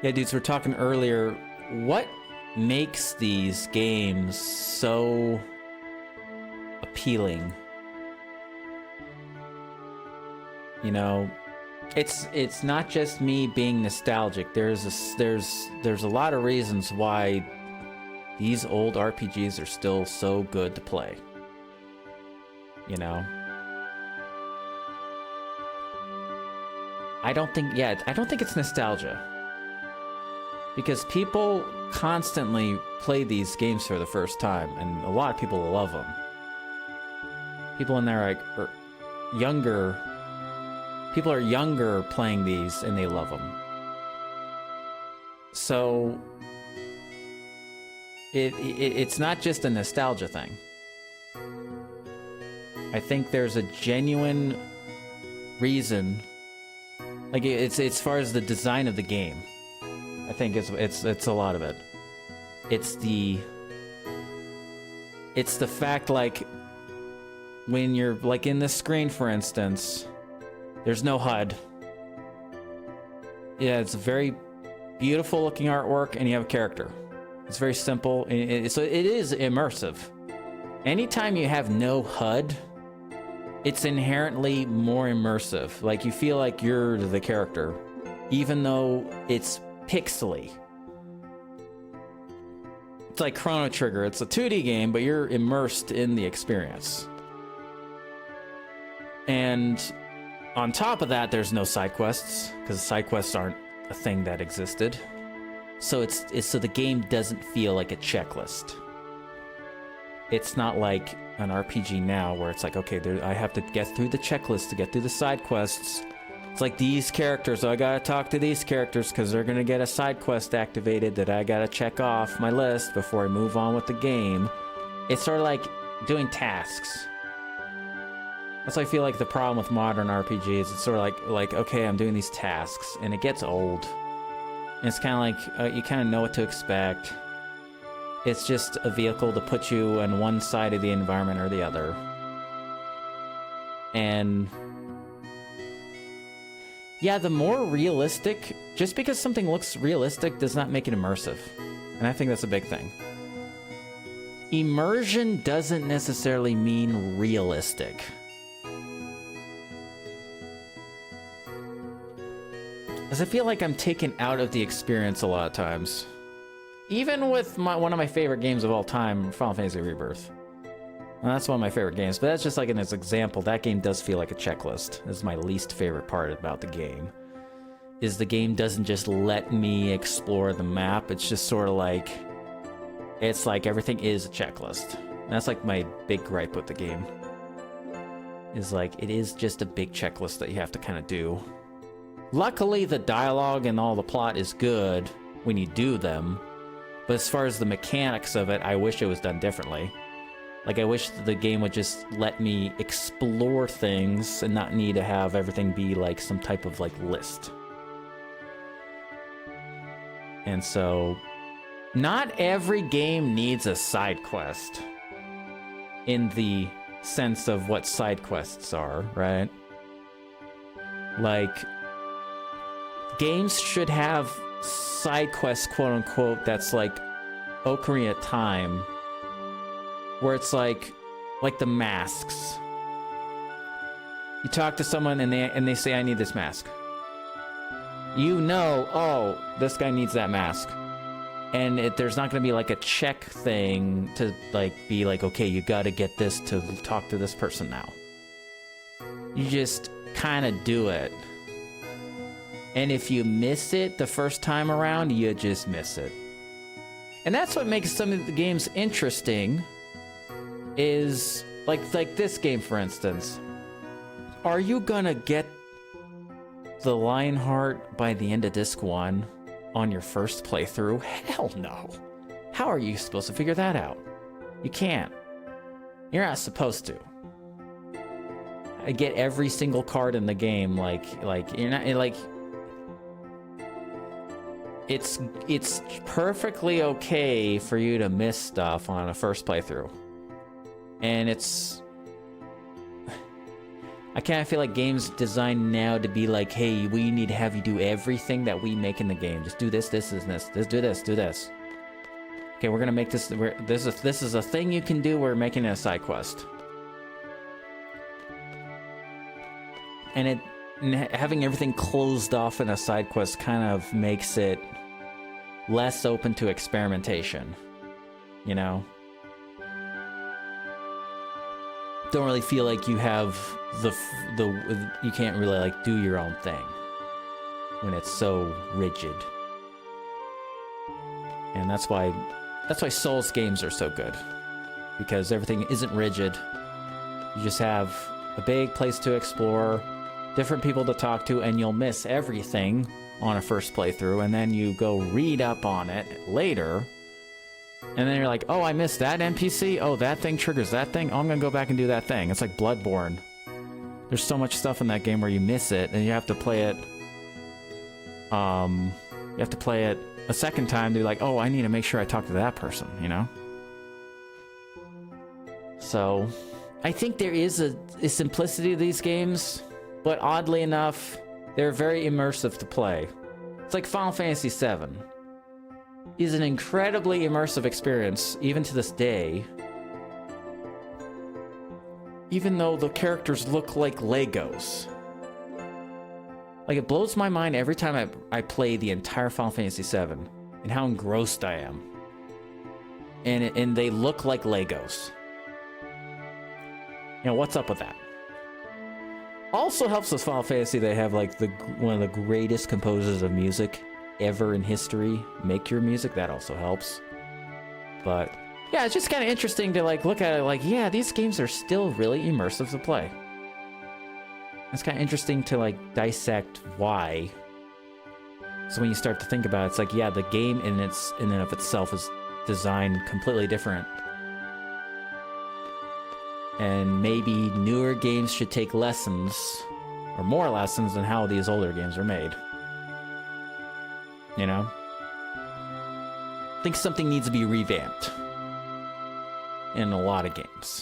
Yeah, dudes, we're talking earlier. What makes these games so appealing? You know, it's not just me being nostalgic. There's a lot of reasons why these old RPGs are still so good to play. You know, I don't think it's nostalgia. Because people constantly play these games for the first time, and a lot of people love them. People in there are younger. People are younger playing these, and they love them. So it's not just a nostalgia thing. I think there's a genuine reason. Like it's as far as the design of the game. I think it's a lot of it. It's the fact, like, when you're like in this screen, for instance, there's no HUD. Yeah, it's a very beautiful looking artwork, and you have a character. It's very simple, and so it is immersive. Anytime you have no HUD, it's inherently more immersive. Like, you feel like you're the character, even though it's pixely. It's like Chrono Trigger. It's a 2D game, but you're immersed in the experience. And on top of that, there's no side quests, because side quests aren't a thing that existed. So so the game doesn't feel like a checklist. It's not like an RPG now where it's like, okay, I have to get through the checklist to get through the side quests. It's like these characters, I gotta talk to these characters because they're gonna get a side quest activated that I gotta check off my list before I move on with the game. It's sort of like doing tasks. That's why I feel like the problem with modern RPGs. It's sort of like okay, I'm doing these tasks, and it gets old. And it's kind of like, you kind of know what to expect. It's just a vehicle to put you on one side of the environment or the other. And yeah, the more realistic, just because something looks realistic does not make it immersive. And I think that's a big thing. Immersion doesn't necessarily mean realistic. Because I feel like I'm taken out of the experience a lot of times. Even with one of my favorite games of all time, Final Fantasy Rebirth. Well, that's one of my favorite games, but that's just like an example. That game does feel like a checklist. This is my least favorite part about the game. Is the game doesn't just let me explore the map. It's just sort of like, it's like everything is a checklist. And that's like my big gripe with the game. Is like, it is just a big checklist that you have to kind of do. Luckily, the dialogue and all the plot is good when you do them. But as far as the mechanics of it, I wish it was done differently. Like, I wish the game would just let me explore things and not need to have everything be like some type of like list. And so, not every game needs a side quest in the sense of what side quests are, right? Like, games should have side quests, quote unquote, that's like Ocarina of Time, where it's like the masks. You talk to someone and they say, I need this mask. You know, oh, this guy needs that mask. And there's not going to be like a check thing to like be like, okay, you got to get this to talk to this person now. You just kind of do it. And if you miss it the first time around, you just miss it. And that's what makes some of the games interesting, is like this game, for instance. Are you gonna get the Lionheart by the end of disc 1 on your first playthrough? Hell no. How are you supposed to figure that out? You can't. You're not supposed to. I get every single card in the game, like you're not like. It's perfectly okay for you to miss stuff on a first playthrough. And I kind of feel like games designed now to be like, hey, we need to have you do everything that we make in the game. Just do this, this, and this. Just do this, do this. Okay, we're gonna make this. This is a thing you can do. We're making it a side quest. And having everything closed off in a side quest kind of makes it less open to experimentation. You know? Don't really feel like you have you can't really like do your own thing when it's so rigid. And that's why Souls games are so good, because everything isn't rigid. You just have a big place to explore, different people to talk to, and you'll miss everything on a first playthrough, and then you go read up on it later. And then you're like, oh, I missed that NPC? Oh, that thing triggers that thing? Oh, I'm gonna go back and do that thing. It's like Bloodborne. There's so much stuff in that game where you miss it, and you have to play it... You have to play it a second time to be like, oh, I need to make sure I talk to that person, you know? So, I think there is a simplicity to these games, but oddly enough, they're very immersive to play. It's like Final Fantasy VII. Is an incredibly immersive experience, even to this day. Even though the characters look like Legos. Like, it blows my mind every time I play the entire Final Fantasy VII, and how engrossed I am. And they look like Legos. You know, what's up with that? Also helps with Final Fantasy, they have like one of the greatest composers of music ever in history make your music. That also helps. But yeah, it's just kind of interesting to like look at it like, yeah, these games are still really immersive to play. It's kind of interesting to like dissect why. So when you start to think about it, it's like, yeah, the game in and of itself is designed completely different. And maybe newer games should take lessons, or more lessons, than how these older games are made. You know? I think something needs to be revamped in a lot of games.